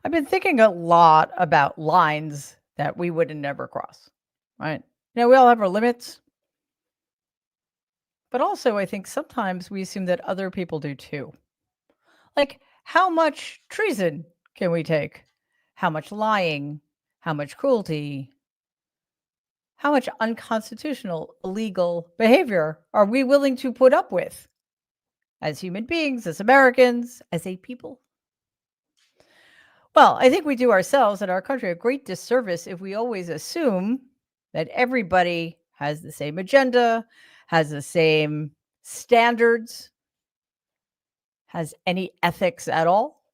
I've been thinking a lot about lines that we would never cross, right? We all have our limits, but also I think sometimes we assume that other people do too. Like, how much treason can we take? How much lying? How much cruelty? How much unconstitutional, illegal behavior are we willing to put up with as human beings, as Americans, as a people? Well, I think we do ourselves and our country a great disservice if we always assume that everybody has the same agenda, has the same standards, has any ethics at all.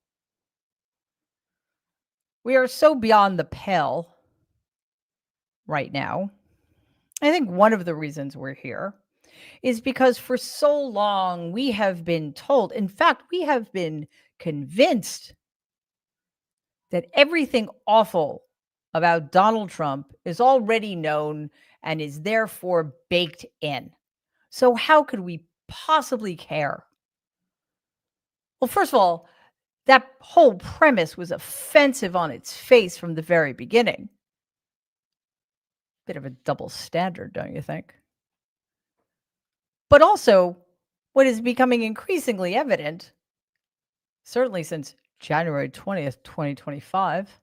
We are so beyond the pale right now. I think one of the reasons we're here is because for so long we have been told, in fact, we have been convinced that everything awful about Donald Trump is already known and is therefore baked in. So, how could we possibly care? Well, first of all, that whole premise was offensive on its face from the very beginning. Bit of a double standard, don't you think? But also, what is becoming increasingly evident, certainly since January 20th, 2025,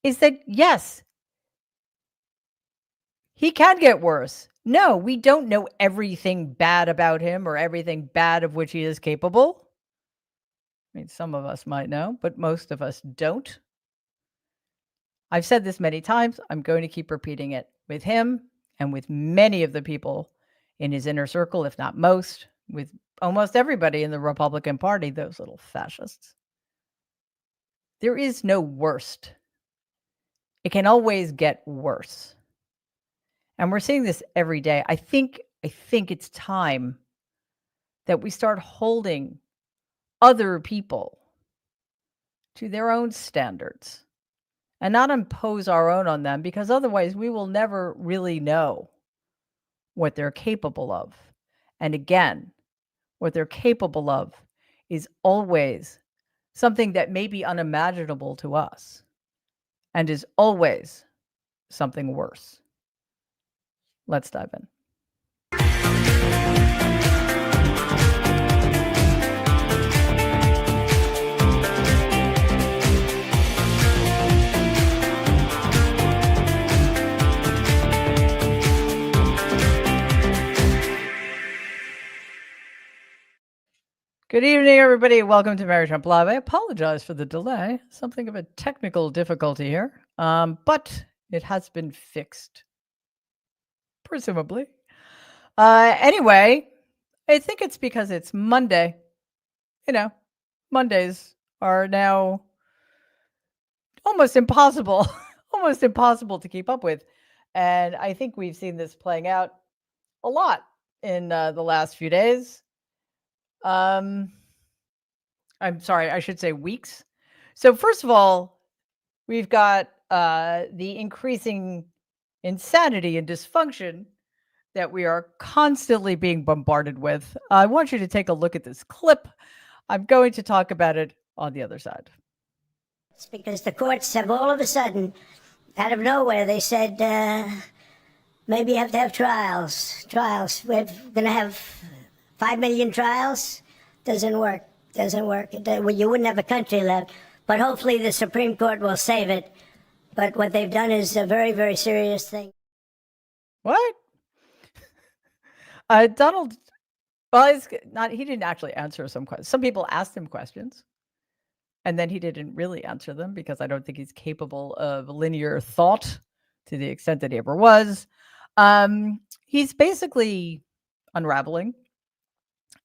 is that yes, he can get worse. No, we don't know everything bad about him or everything bad of which he is capable. I mean, some of us might know, but most of us don't. I've said this many times. I'm going to keep repeating it with him and with many of the people in his inner circle, if not most, with almost everybody in the Republican Party, those little fascists. There is no worst. It can always get worse. And we're seeing this every day. I think it's time that we start holding other people to their own standards and not impose our own on them, because otherwise we will never really know what they're capable of. And again, what they're capable of is always something that may be unimaginable to us and is always something worse. Let's dive in. Good evening, everybody. Welcome to Mary Trump Live. I apologize for the delay. Something of a technical difficulty here, but it has been fixed, presumably. Anyway, I think it's because it's Monday. Mondays are now almost impossible, almost impossible to keep up with. And I think we've seen this playing out a lot in the last few days. I'm sorry, I should say weeks. So first of all, we've got the increasing insanity and dysfunction that we are constantly being bombarded with. I want you to take a look at this clip. I'm going to talk about it on the other side. It's because the courts have all of a sudden, out of nowhere, they said, maybe you have to have trials. We're going to have 5 million trials. Doesn't work. You wouldn't have a country left. But hopefully the Supreme Court will save it. But what they've done is a very, very serious thing. What? Donald, well, he didn't actually answer some questions. Some people asked him questions, and then he didn't really answer them because I don't think he's capable of linear thought to the extent that he ever was. He's basically unraveling.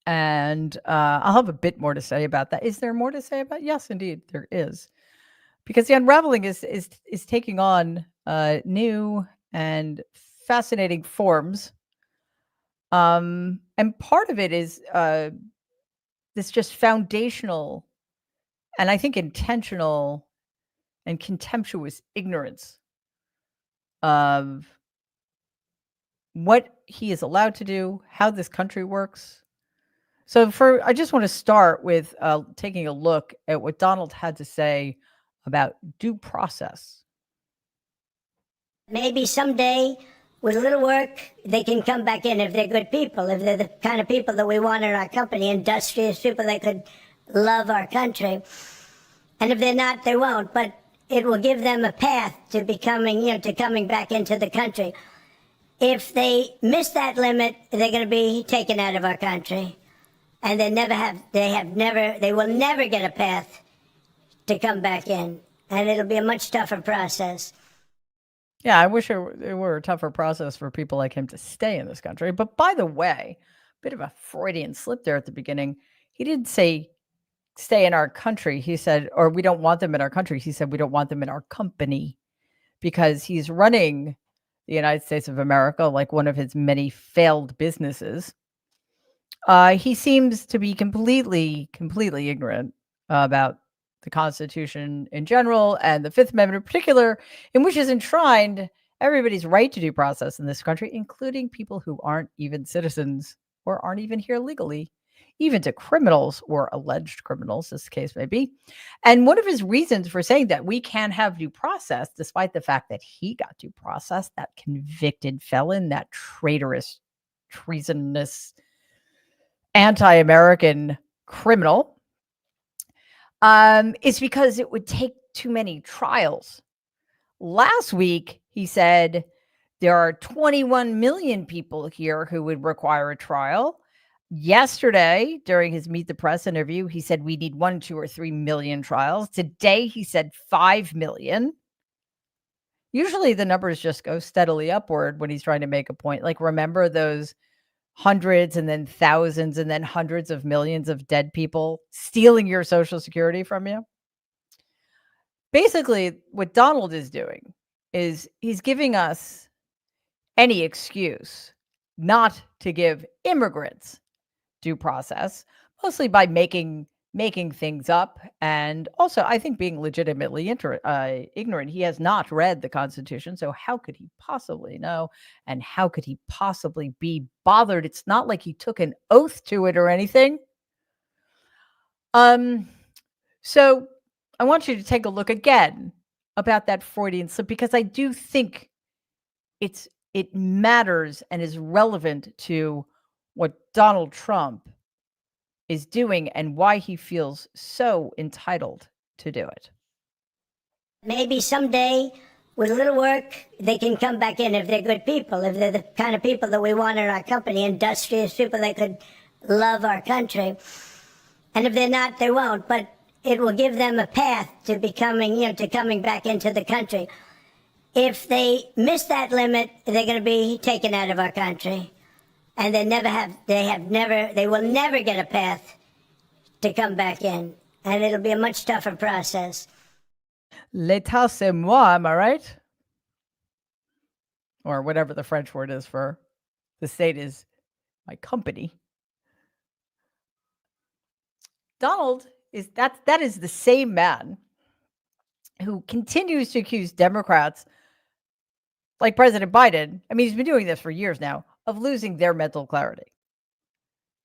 And I'll have a bit more to say about that. Is there more to say about? Yes, indeed, there is, because the unraveling is taking on new and fascinating forms. And part of it is this just foundational, and I think intentional and contemptuous ignorance of what he is allowed to do, how this country works. I just want to start with taking a look at what Donald had to say about due process. Maybe someday, with a little work, they can come back in if they're good people, if they're the kind of people that we want in our company, industrious people that could love our country. And if they're not, they won't. But it will give them a path to becoming, to coming back into the country. If they miss that limit, they're going to be taken out of our country. And they will never get a path to come back in. And it'll be a much tougher process. Yeah, I wish it were a tougher process for people like him to stay in this country. But by the way, bit of a Freudian slip there at the beginning. He didn't say stay in our country. He said, or we don't want them in our country. He said, we don't want them in our company, because he's running the United States of America like one of his many failed businesses. He seems to be completely ignorant about the Constitution in general and the Fifth Amendment in particular, in which is enshrined everybody's right to due process in this country, including people who aren't even citizens or aren't even here legally, even to criminals or alleged criminals, as the case may be. And one of his reasons for saying that we can't have due process, despite the fact that he got due process, that convicted felon, that traitorous, treasonous, anti-American criminal, is because it would take too many trials. Last week, he said there are 21 million people here who would require a trial. Yesterday, during his Meet the Press interview, he said we need 1, 2, or 3 million trials. Today, he said 5 million. Usually the numbers just go steadily upward when he's trying to make a point. Like, remember those hundreds and then thousands and then hundreds of millions of dead people stealing your Social Security from you? Basically, what Donald is doing is he's giving us any excuse not to give immigrants due process, mostly by making things up, and also I think being legitimately ignorant. He has not read the Constitution, so how could he possibly know? And how could he possibly be bothered? It's not like he took an oath to it or anything. So I want you to take a look again about that Freudian slip, because I do think it matters and is relevant to what Donald Trump is doing and why he feels so entitled to do it. Maybe someday, with a little work, they can come back in if they're good people, if they're the kind of people that we want in our company, industrious people that could love our country. And if they're not, they won't. But it will give them a path to becoming, to coming back into the country. If they miss that limit, they're going to be taken out of our country. And they will never get a path to come back in. And it'll be a much tougher process. L'état c'est moi, am I right? Or whatever the French word is for the state is my company. Donald that is the same man who continues to accuse Democrats like President Biden. I mean, he's been doing this for years now, of losing their mental clarity.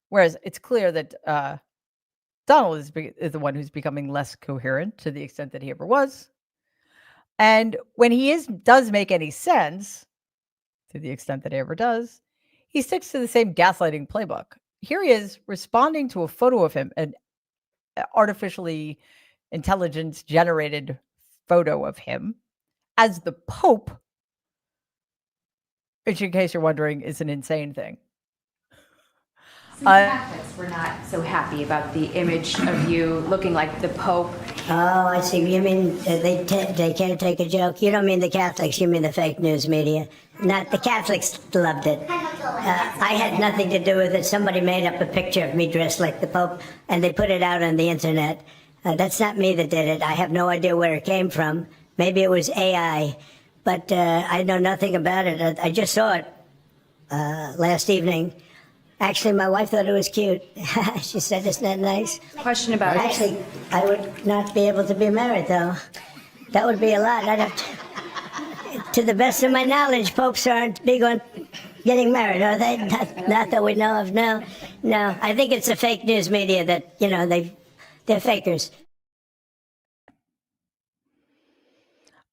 Whereas it's clear that Donald is the one who's becoming less coherent to the extent that he ever was. And when he does make any sense, to the extent that he ever does, he sticks to the same gaslighting playbook. Here he is responding to a photo of him, an artificially intelligence-generated photo of him as the Pope, which, in case you're wondering, is an insane thing. Some Catholics were not so happy about the image of you looking like the Pope. Oh, I see. You mean they can't take a joke? You don't mean the Catholics, you mean the fake news media. Not the Catholics loved it. I had nothing to do with it. Somebody made up a picture of me dressed like the Pope, and they put it out on the internet. That's not me that did it. I have no idea where it came from. Maybe it was AI, but I know nothing about it. I just saw it last evening. Actually, my wife thought it was cute. She said, "Isn't that nice?" Question about Actually, I would not be able to be married, though. That would be a lot. I'd have to the best of my knowledge, popes aren't big on getting married, are they? Not that we know of. No. I think it's the fake news media that, they're fakers.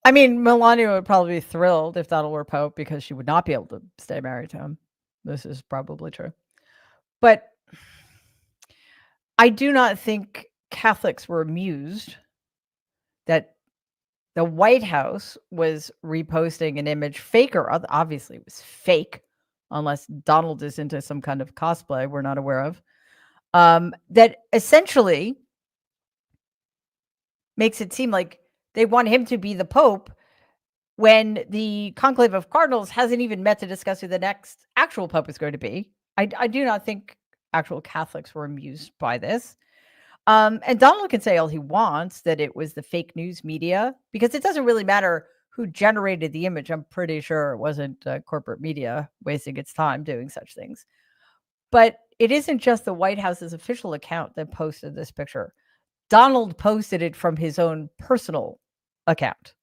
I mean, Melania would probably be thrilled if Donald were Pope because she would not be able to stay married to him. This is probably true. But I do not think Catholics were amused that the White House was reposting an image, fake or obviously it was fake, unless Donald is into some kind of cosplay we're not aware of, that essentially makes it seem like they want him to be the Pope when the conclave of cardinals hasn't even met to discuss who the next actual Pope is going to be. I do not think actual Catholics were amused by this. And Donald can say all he wants that it was the fake news media, because it doesn't really matter who generated the image. I'm pretty sure it wasn't corporate media wasting its time doing such things. But it isn't just the White House's official account that posted this picture. Donald posted it from his own personal account.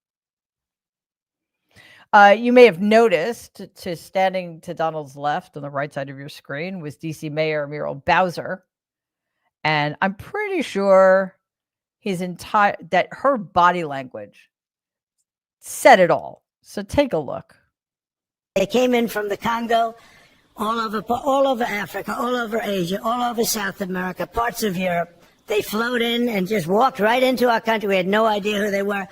You may have noticed standing to Donald's left on the right side of your screen was DC Mayor Muriel Bowser. And I'm pretty sure that her body language said it all. So take a look. They came in from the Congo, all over Africa, all over Asia, all over South America, parts of Europe. They flowed in and just walked right into our country. We had no idea who they were.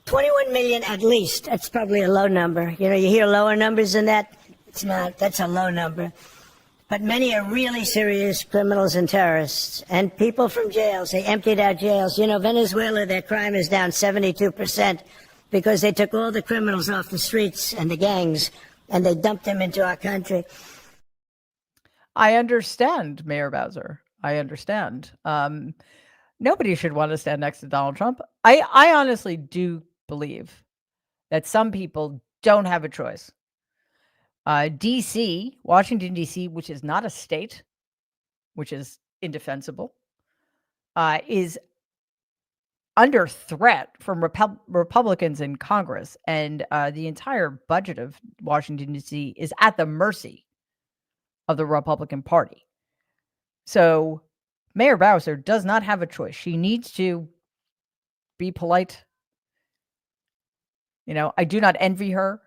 21 million at least. That's probably a low number. You hear lower numbers than that. It's not. That's a low number. But many are really serious criminals and terrorists, and people from jails. They emptied out jails. Venezuela, their crime is down 72% because they took all the criminals off the streets and the gangs, and they dumped them into our country. I understand, Mayor Bowser. I understand. Nobody should want to stand next to Donald Trump. I honestly do believe that some people don't have a choice. D.C., Washington, D.C., which is not a state, which is indefensible, is under threat from Republicans in Congress. And the entire budget of Washington, D.C. is at the mercy of the Republican Party. So Mayor Bowser does not have a choice. She needs to be polite. I do not envy her.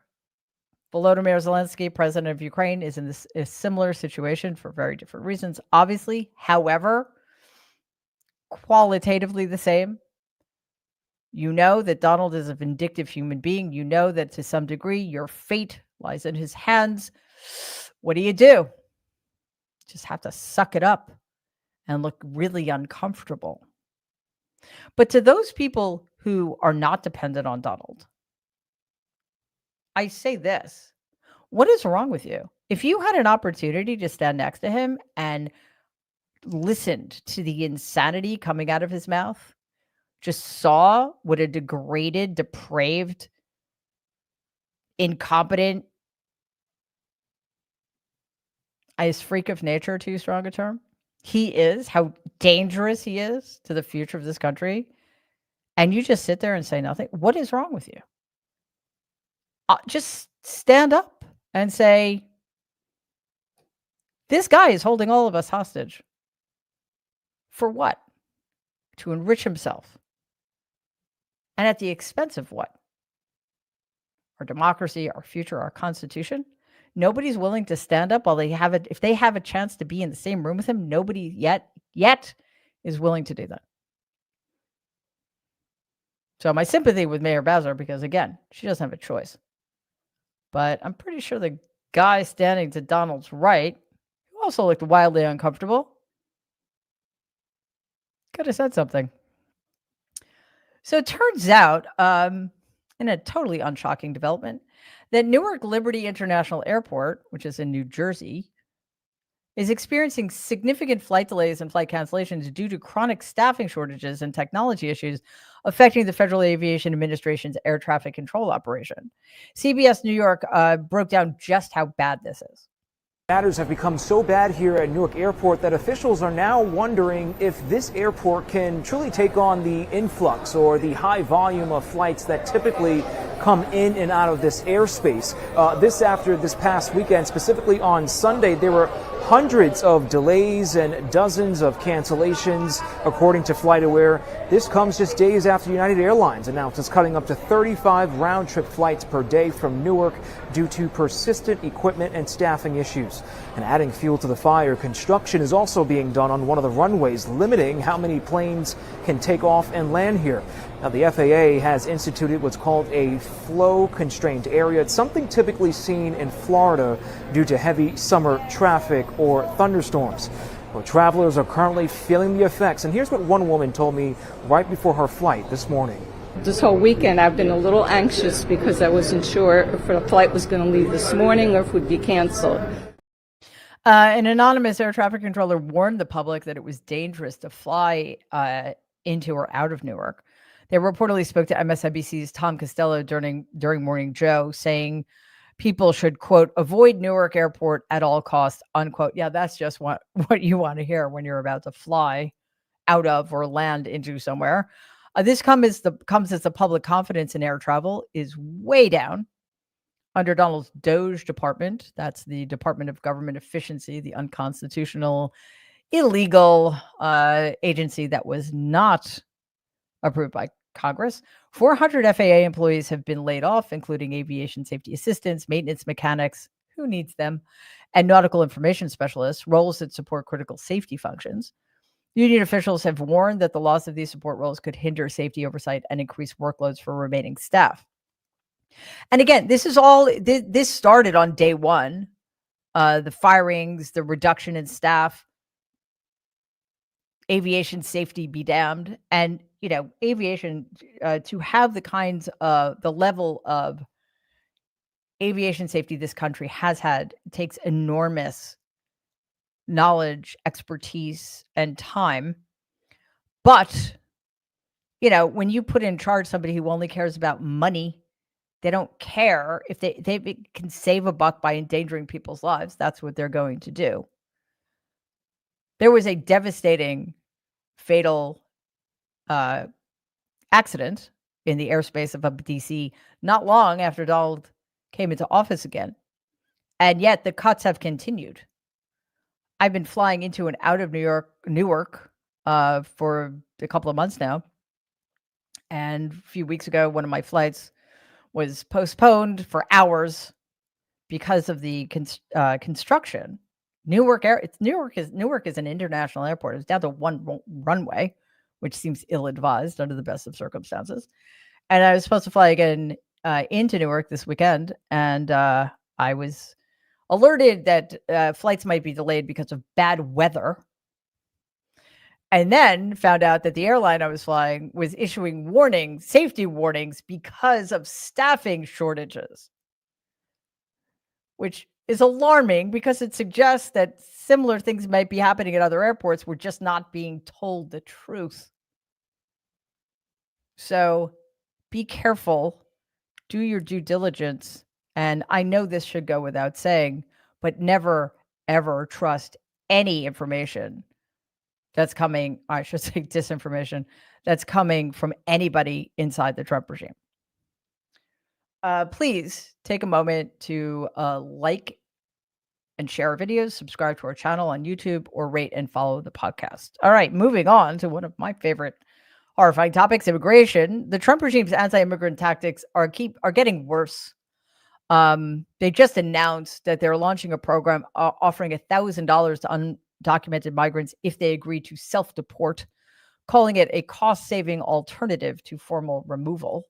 Volodymyr Zelensky, president of Ukraine, is in a similar situation for very different reasons, obviously. However, qualitatively the same. You know that Donald is a vindictive human being. You know that to some degree your fate lies in his hands. What do? Just have to suck it up and look really uncomfortable. But to those people who are not dependent on Donald, I say this: what is wrong with you? If you had an opportunity to stand next to him and listened to the insanity coming out of his mouth, just saw what a degraded, depraved, incompetent, is freak of nature too strong a term? He is, how dangerous he is to the future of this country, and you just sit there and say nothing. What is wrong with you? Just stand up and say, this guy is holding all of us hostage. For what? To enrich himself. And at the expense of what? Our democracy, our future, our Constitution. Nobody's willing to stand up while they have it. If they have a chance to be in the same room with him, nobody yet is willing to do that. So my sympathy with Mayor Bowser, because again, she doesn't have a choice. But I'm pretty sure the guy standing to Donald's right, who also looked wildly uncomfortable, could have said something. So it turns out, in a totally unshocking development, that Newark Liberty International Airport, which is in New Jersey, is experiencing significant flight delays and flight cancellations due to chronic staffing shortages and technology issues affecting the Federal Aviation Administration's air traffic control operation. CBS New York broke down just how bad this is. Matters have become so bad here at Newark Airport that officials are now wondering if this airport can truly take on the influx or the high volume of flights that typically come in and out of this airspace. This after this past weekend, specifically on Sunday, there were hundreds of delays and dozens of cancellations, according to FlightAware. This comes just days after United Airlines announced it's cutting up to 35 round-trip flights per day from Newark due to persistent equipment and staffing issues. And adding fuel to the fire, construction is also being done on one of the runways, limiting how many planes can take off and land here. Now, the FAA has instituted what's called a flow-constrained area. It's something typically seen in Florida due to heavy summer traffic or thunderstorms. Well, travelers are currently feeling the effects. And here's what one woman told me right before her flight this morning. This whole weekend, I've been a little anxious because I wasn't sure if the flight was going to leave this morning or if it would be canceled. An anonymous air traffic controller warned the public that it was dangerous to fly into or out of Newark. They reportedly spoke to MSNBC's Tom Costello during Morning Joe, saying people should, quote, avoid Newark Airport at all costs, unquote. Yeah, that's just what you want to hear when you're about to fly out of or land into somewhere. This comes as the public confidence in air travel is way down under Donald's DOGE department. That's the Department of Government Efficiency, the unconstitutional, illegal agency that was not approved by Congress. 400 FAA employees have been laid off, including aviation safety assistants, maintenance mechanics, who needs them, and nautical information specialists, roles that support critical safety functions. Union officials have warned that the loss of these support roles could hinder safety oversight and increase workloads for remaining staff. And again, this started on day one, the firings, the reduction in staff, aviation safety be damned. And, aviation, to have the level of aviation safety this country has had takes enormous knowledge, expertise, and time. But, when you put in charge somebody who only cares about money, they don't care if they can save a buck by endangering people's lives. That's what they're going to do. There was a devastating, fatal accident in the airspace of DC not long after Donald came into office again. And yet the cuts have continued. I've been flying into and out of Newark for a couple of months now. And a few weeks ago, one of my flights was postponed for hours because of the construction. Newark is an international airport. It's down to one runway, which seems ill-advised under the best of circumstances. And I was supposed to fly again into Newark this weekend, and I was alerted that flights might be delayed because of bad weather. And then found out that the airline I was flying was issuing safety warnings because of staffing shortages, which is alarming because it suggests that similar things might be happening at other airports. We're just not being told the truth. So be careful, do your due diligence. And I know this should go without saying, but never, ever trust any information that's coming, I should say disinformation, that's coming from anybody inside the Trump regime. Please take a moment to like and share our videos, subscribe to our channel on YouTube, or rate and follow the podcast. All right, moving on to one of my favorite horrifying topics, immigration. The Trump regime's anti-immigrant tactics are getting worse. They just announced that they're launching a program offering $1,000 to undocumented migrants if they agree to self-deport, calling it a cost-saving alternative to formal removal.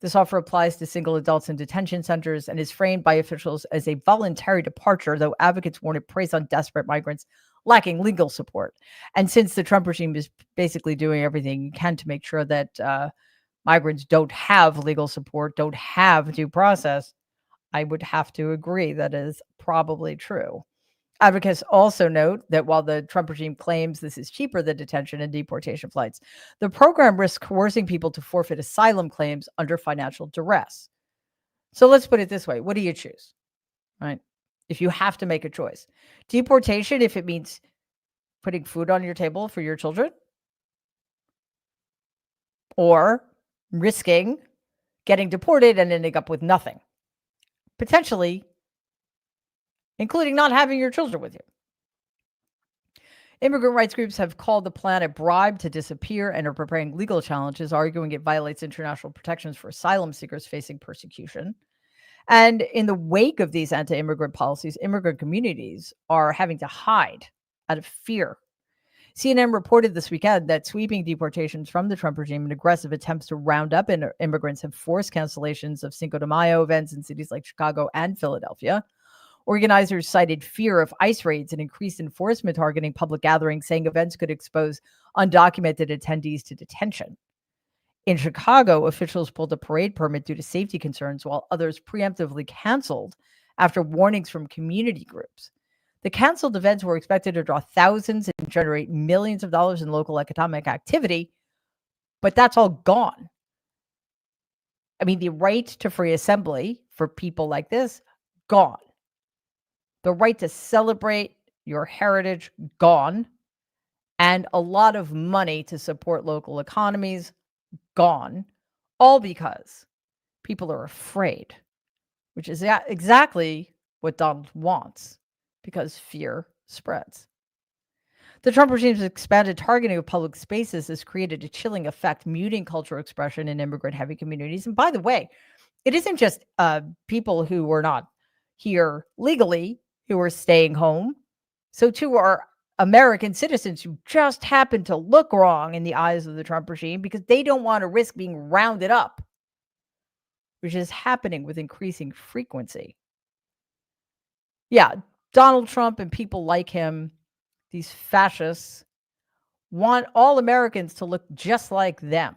This offer applies to single adults in detention centers and is framed by officials as a voluntary departure, though advocates warn it preys on desperate migrants lacking legal support. And since the Trump regime is basically doing everything it can to make sure that migrants don't have legal support, don't have due process, I would have to agree that is probably true. Advocates also note that while the Trump regime claims this is cheaper than detention and deportation flights, the program risks coercing people to forfeit asylum claims under financial duress. So let's put it this way. What do you choose? Right? If you have to make a choice. Deportation, if it means putting food on your table for your children, or risking getting deported and ending up with nothing, potentially, including not having your children with you. Immigrant rights groups have called the plan a bribe to disappear and are preparing legal challenges, arguing it violates international protections for asylum seekers facing persecution. And in the wake of these anti-immigrant policies, immigrant communities are having to hide out of fear. CNN reported this weekend that sweeping deportations from the Trump regime and aggressive attempts to round up immigrants have forced cancellations of Cinco de Mayo events in cities like Chicago and Philadelphia. Organizers cited fear of ICE raids and increased enforcement targeting public gatherings, saying events could expose undocumented attendees to detention. In Chicago, officials pulled a parade permit due to safety concerns, while others preemptively canceled after warnings from community groups. The canceled events were expected to draw thousands and generate millions of dollars in local economic activity, but that's all gone. I mean, the right to free assembly for people like this, gone. The right to celebrate your heritage, gone. And a lot of money to support local economies, gone. All because people are afraid, which is exactly what Donald wants, because fear spreads. The Trump regime's expanded targeting of public spaces has created a chilling effect, muting cultural expression in immigrant-heavy communities. And by the way, it isn't just people who were not here legally who are staying home. So too are American citizens who just happen to look wrong in the eyes of the Trump regime because they don't want to risk being rounded up, which is happening with increasing frequency. Yeah, Donald Trump and people like him, these fascists, want all Americans to look just like them,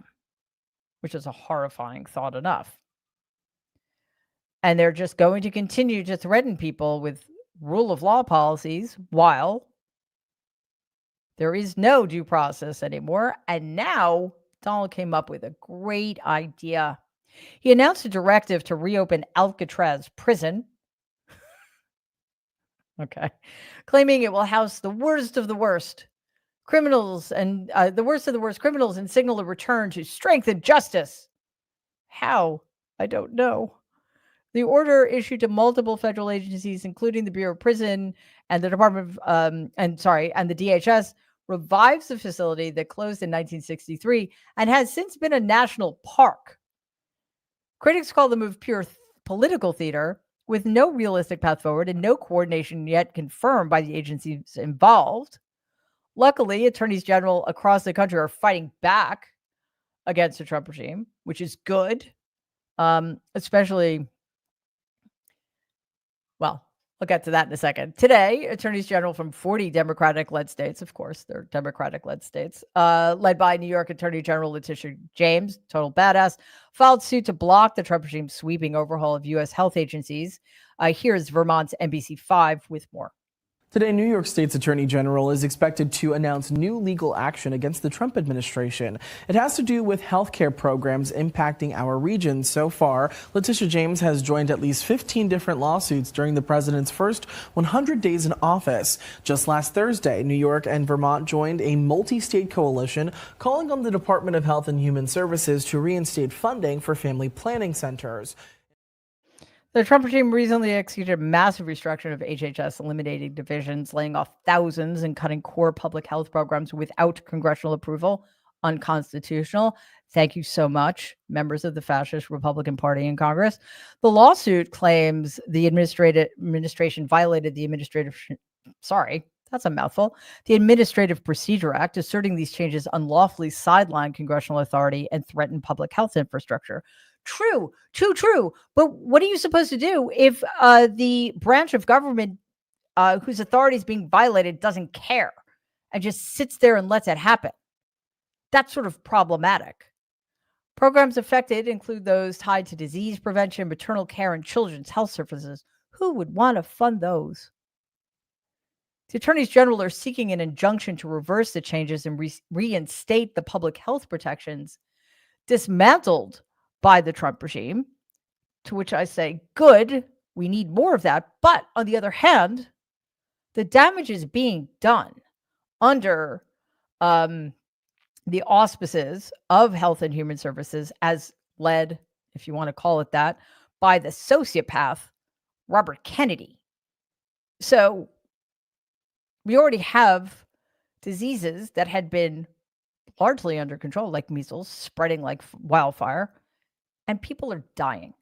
which is a horrifying thought enough. And they're just going to continue to threaten people with rule of law policies while there is no due process anymore. And now Donald came up with a great idea. He announced a directive to reopen Alcatraz prison. Okay. Claiming it will house the worst of the worst criminals and the worst of the worst criminals and signal a return to strength and justice. How? I don't know. The order issued to multiple federal agencies, including the Bureau of Prison and the Department of, and the DHS, revives the facility that closed in 1963 and has since been a national park. Critics call the move pure political theater with no realistic path forward and no coordination yet confirmed by the agencies involved. Luckily, attorneys general across the country are fighting back against the Trump regime, which is good, especially. Well, I'll get to that in a second. Today, attorneys general from 40 Democratic-led states, of course, they're Democratic-led states, led by New York Attorney General Letitia James, total badass, filed suit to block the Trump regime's sweeping overhaul of U.S. health agencies. Here's Vermont's NBC5 with more. Today, New York State's Attorney General is expected to announce new legal action against the Trump administration. It has to do with healthcare programs impacting our region. So far, Letitia James has joined at least 15 different lawsuits during the president's first 100 days in office. Just last Thursday, New York and Vermont joined a multi-state coalition calling on the Department of Health and Human Services to reinstate funding for family planning centers. The Trump regime recently executed a massive restructuring of HHS, eliminating divisions, laying off thousands, and cutting core public health programs without congressional approval. Unconstitutional. Thank you so much, members of the fascist Republican Party in Congress. The lawsuit claims the administration violated the that's a mouthful. The Administrative Procedure Act, asserting these changes unlawfully sideline congressional authority and threaten public health infrastructure. True. But what are you supposed to do if the branch of government whose authority is being violated doesn't care and just sits there and lets it happen? That's sort of problematic. Programs affected include those tied to disease prevention, maternal care, and children's health services. Who would want to fund those? The attorneys general are seeking an injunction to reverse the changes and reinstate the public health protections dismantled by the Trump regime, to which I say, good, we need more of that. But on the other hand, the damage is being done under the auspices of Health and Human Services as led if you want to call it that, by the sociopath Robert Kennedy. So we already have diseases that had been largely under control, like measles, spreading like wildfire, and people are dying.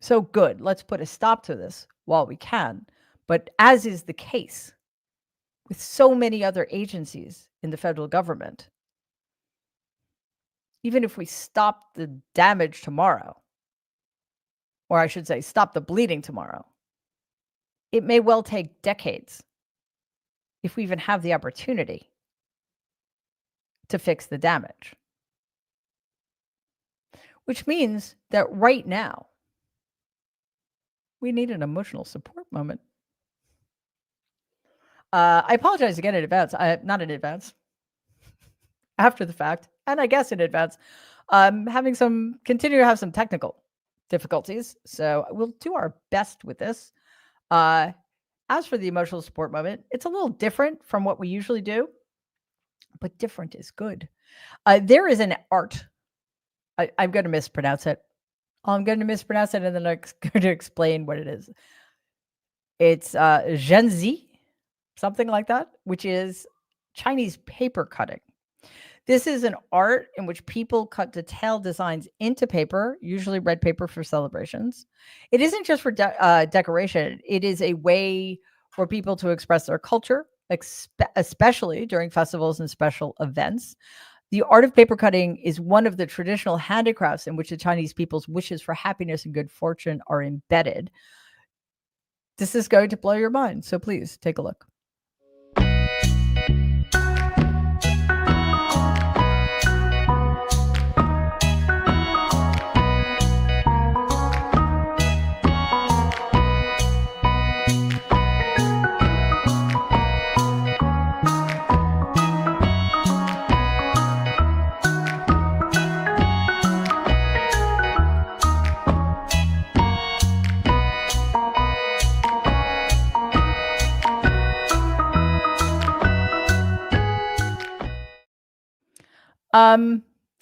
So good, let's put a stop to this while we can. But as is the case with so many other agencies in the federal government, even if we stop the damage tomorrow, or I should say, stop the bleeding tomorrow, it may well take decades, if we even have the opportunity, to fix the damage. Which means that right now, we need an emotional support moment. I apologize again in advance. Not in advance, after the fact, and I guess in advance. Continue to have some technical difficulties, so we'll do our best with this. As for the emotional support moment, it's a little different from what we usually do, but different is good. There is an art. I'm going to mispronounce it. I'm going to mispronounce it, and then I'm going to explain what it is. It's Zhenzi, something like that, which is Chinese paper cutting. This is an art in which people cut detailed designs into paper, usually red paper for celebrations. It isn't just for decoration. It is a way for people to express their culture, especially during festivals and special events. The art of paper cutting is one of the traditional handicrafts in which the Chinese people's wishes for happiness and good fortune are embedded. This is going to blow your mind, so please take a look.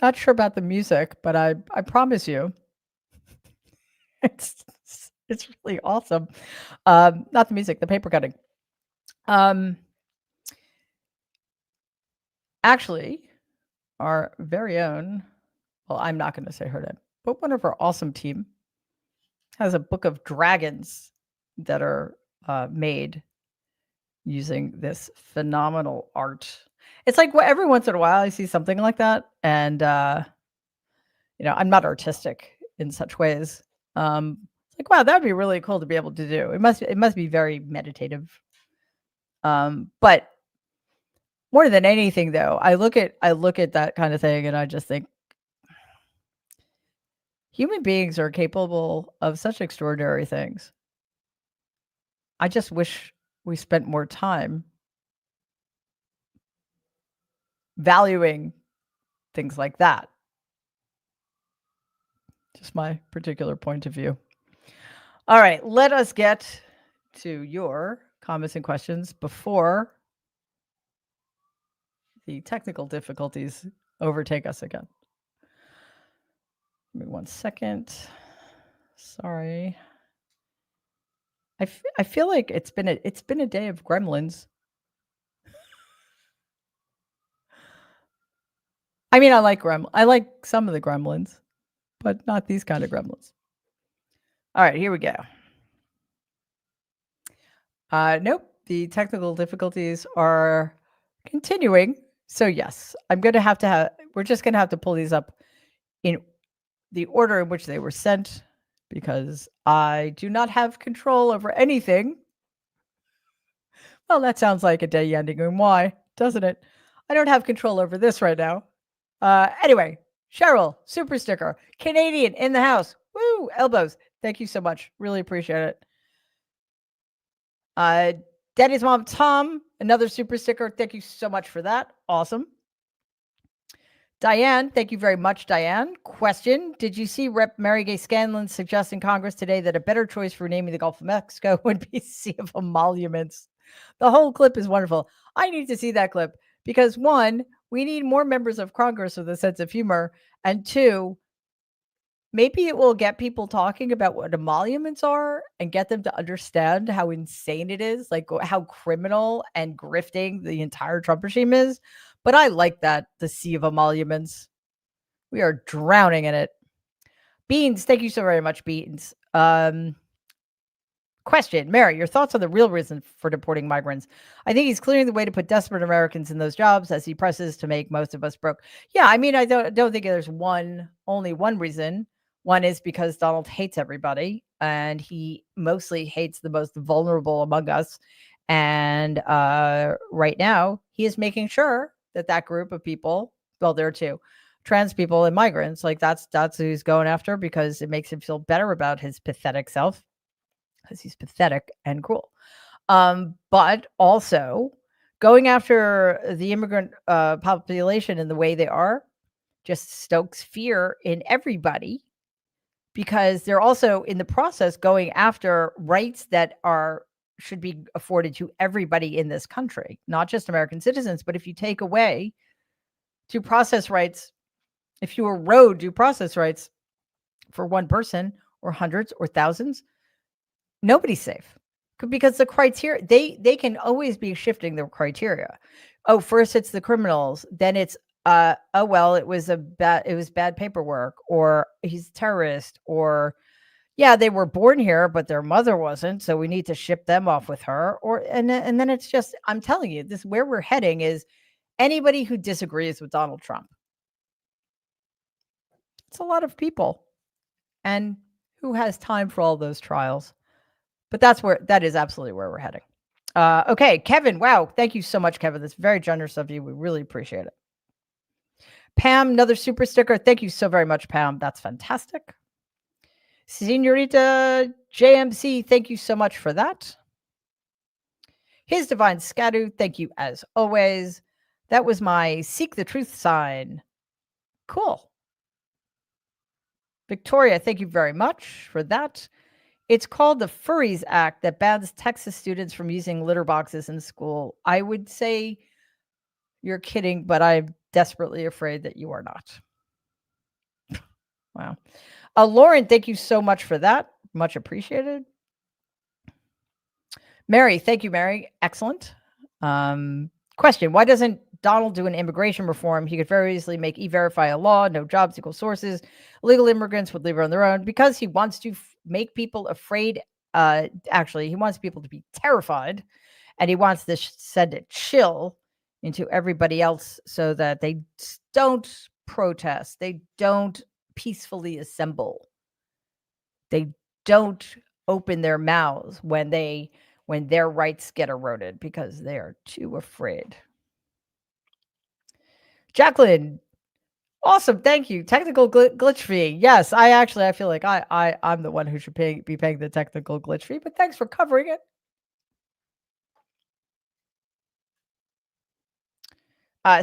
Not sure about the music, but I promise you, it's really awesome. Not the music, the paper cutting. Actually, our very own, well, I'm not going to say her name, but one of our awesome team has a book of dragons that are made using this phenomenal art. It's like every once in a while I see something like that, and I'm not artistic in such ways. It's like, wow, that would be really cool to be able to do. It must be very meditative. But more than anything, though, I look at that kind of thing, and I just think human beings are capable of such extraordinary things. I just wish we spent more time valuing things like that. Just my particular point of view. All right, let us get to your comments and questions before the technical difficulties overtake us again. Give me 1 second. Sorry. I feel like it's been a day of gremlins. I mean, I like some of the gremlins, but not these kind of gremlins. All right, here we go. Nope, the technical difficulties are continuing. So yes, we're just going to have to pull these up in the order in which they were sent, because I do not have control over anything. Well, that sounds like a day ending in Y, doesn't it? I don't have control over this right now. Anyway, Cheryl, super sticker, Canadian in the house. Woo, elbows. Thank you so much. Really appreciate it. Daddy's mom, Tom, another super sticker. Thank you so much for that. Awesome. Diane, thank you very much, Diane. Question: did you see Rep. Mary Gay Scanlon suggest in Congress today that a better choice for naming the Gulf of Mexico would be Sea of Emoluments? The whole clip is wonderful. I need to see that clip because, one, we need more members of Congress with a sense of humor, and two, maybe it will get people talking about what emoluments are and get them to understand how insane it is, like how criminal and grifting the entire Trump regime is. But I like that, the sea of emoluments. We are drowning in it. Beans, thank you so very much, Beans. Question, Mary, your thoughts on the real reason for deporting migrants? I think he's clearing the way to put desperate Americans in those jobs as he presses to make most of us broke. Yeah, I mean, I don't think there's only one reason. One is because Donald hates everybody, and he mostly hates the most vulnerable among us. And right now, he is making sure that that group of people, well, there are two, trans people and migrants, like that's who he's going after because it makes him feel better about his pathetic self, because he's pathetic and cruel. But also going after the immigrant population in the way they are just stokes fear in everybody, because they're also in the process going after rights that should be afforded to everybody in this country, not just American citizens. But if you take away due process rights, if you erode due process rights for one person or hundreds or thousands, nobody's safe, because the criteria, they can always be shifting the criteria. Oh, first it's the criminals, then it's oh well, it was bad paperwork, or he's a terrorist, or yeah, they were born here but their mother wasn't, so we need to ship them off with her, or and then it's just, I'm telling you, this, where we're heading is anybody who disagrees with Donald Trump. It's a lot of people, and who has time for all those trials? But that is absolutely where we're heading. Okay, Kevin. Wow. Thank you so much, Kevin. That's very generous of you. We really appreciate it. Pam, another super sticker. Thank you so very much, Pam. That's fantastic. Senorita JMC, thank you so much for that. His Divine Scadu, thank you as always. That was my Seek the Truth sign. Cool. Victoria, thank you very much for that. It's called the Furries Act that bans Texas students from using litter boxes in school. I would say you're kidding, but I'm desperately afraid that you are not. Wow. Lauren, thank you so much for that. Much appreciated. Mary, thank you, Mary. Excellent. Question, why doesn't Donald do an immigration reform? He could very easily make E-Verify a law, no jobs equal sources. Illegal immigrants would leave on their own, because he wants to make people afraid. Actually, he wants people to be terrified, and he wants to send a chill into everybody else so that they don't protest. They don't peacefully assemble. They don't open their mouths when their rights get eroded, because they are too afraid. Jacqueline, awesome, thank you. Technical glitch fee. Yes, I feel like I'm the one who should be paying the technical glitch fee, but thanks for covering it.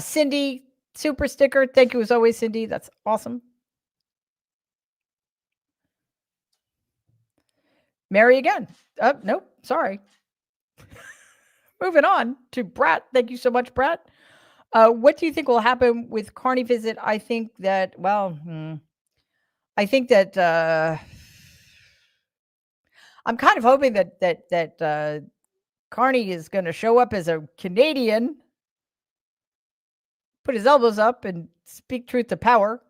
Cindy, super sticker. Thank you as always, Cindy. That's awesome. Mary again. Nope, sorry. Moving on to Brat. Thank you so much, Brat. What do you think will happen with Carney visit? I think that, I think that I'm kind of hoping that Carney is going to show up as a Canadian, put his elbows up, and speak truth to power.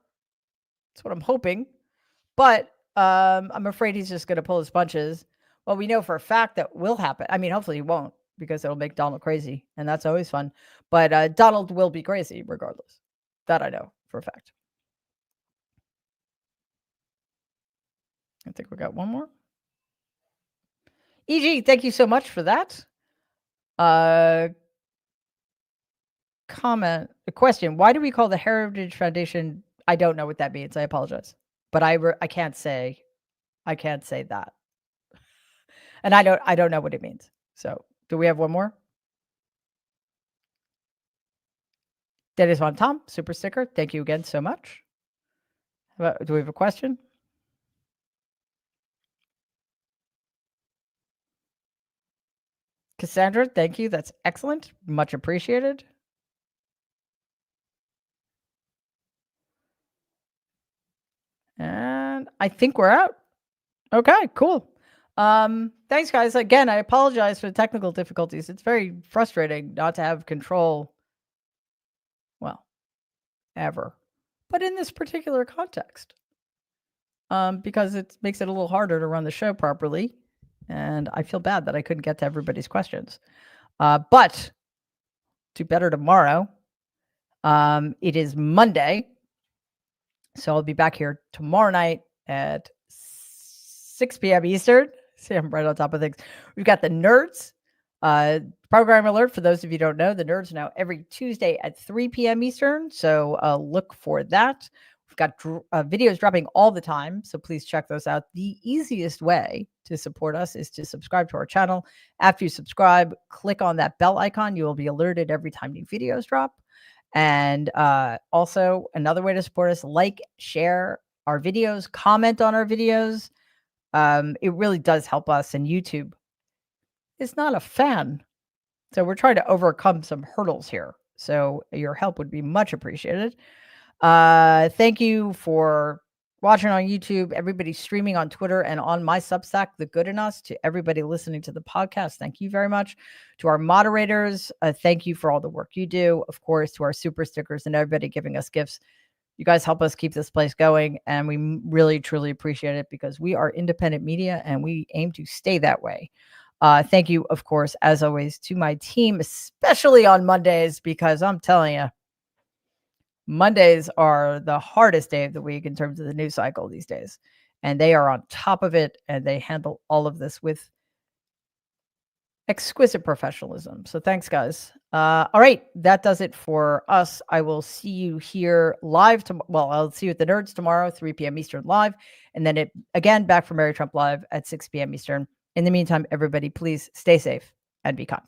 That's what I'm hoping. But I'm afraid he's just going to pull his punches. Well, we know for a fact that will happen. I mean, hopefully he won't, because it'll make Donald crazy, and that's always fun. But Donald will be crazy regardless. That I know for a fact. I think we got one more. EG, thank you so much for that. Comment, a question. Why do we call the Heritage Foundation? I don't know what that means. I apologize. But I can't say that. And I don't know what it means. So do we have one more? That is one, Tom, super sticker. Thank you again so much. Do we have a question? Cassandra, thank you. That's excellent. Much appreciated. And I think we're out. Okay, cool. Thanks, guys. Again, I apologize for the technical difficulties. It's very frustrating not to have control, well, ever, but in this particular context, because it makes it a little harder to run the show properly. And I feel bad that I couldn't get to everybody's questions. But do better tomorrow. It is Monday. So I'll be back here tomorrow night at 6 p.m. Eastern. See, I'm right on top of things. We've got the Nerds. Program alert for those of you who don't know, the Nerds are now every Tuesday at 3 p.m. Eastern. So look for that. We've got videos dropping all the time. So please check those out. The easiest way to support us is to subscribe to our channel. After you subscribe, click on that bell icon. You will be alerted every time new videos drop. And also another way to support us, like, share our videos, comment on our videos. It really does help us, and YouTube is not a fan. So we're trying to overcome some hurdles here. So your help would be much appreciated. Thank you for watching on YouTube, everybody streaming on Twitter and on my Substack, The Good in Us, to everybody listening to the podcast. Thank you very much. To our moderators, thank you for all the work you do. Of course, to our super stickers and everybody giving us gifts. You guys help us keep this place going, and we really, truly appreciate it because we are independent media and we aim to stay that way. Thank you, of course, as always, to my team, especially on Mondays, because I'm telling you, Mondays are the hardest day of the week in terms of the news cycle these days. And they are on top of it, and they handle all of this with exquisite professionalism. So thanks, guys. All right, that does it for us. I will see you here live tomorrow. I'll see you at the Nerds tomorrow, 3 p.m. Eastern live. And then again, back from Mary Trump Live at 6 p.m. Eastern. In the meantime, everybody, please stay safe and be kind.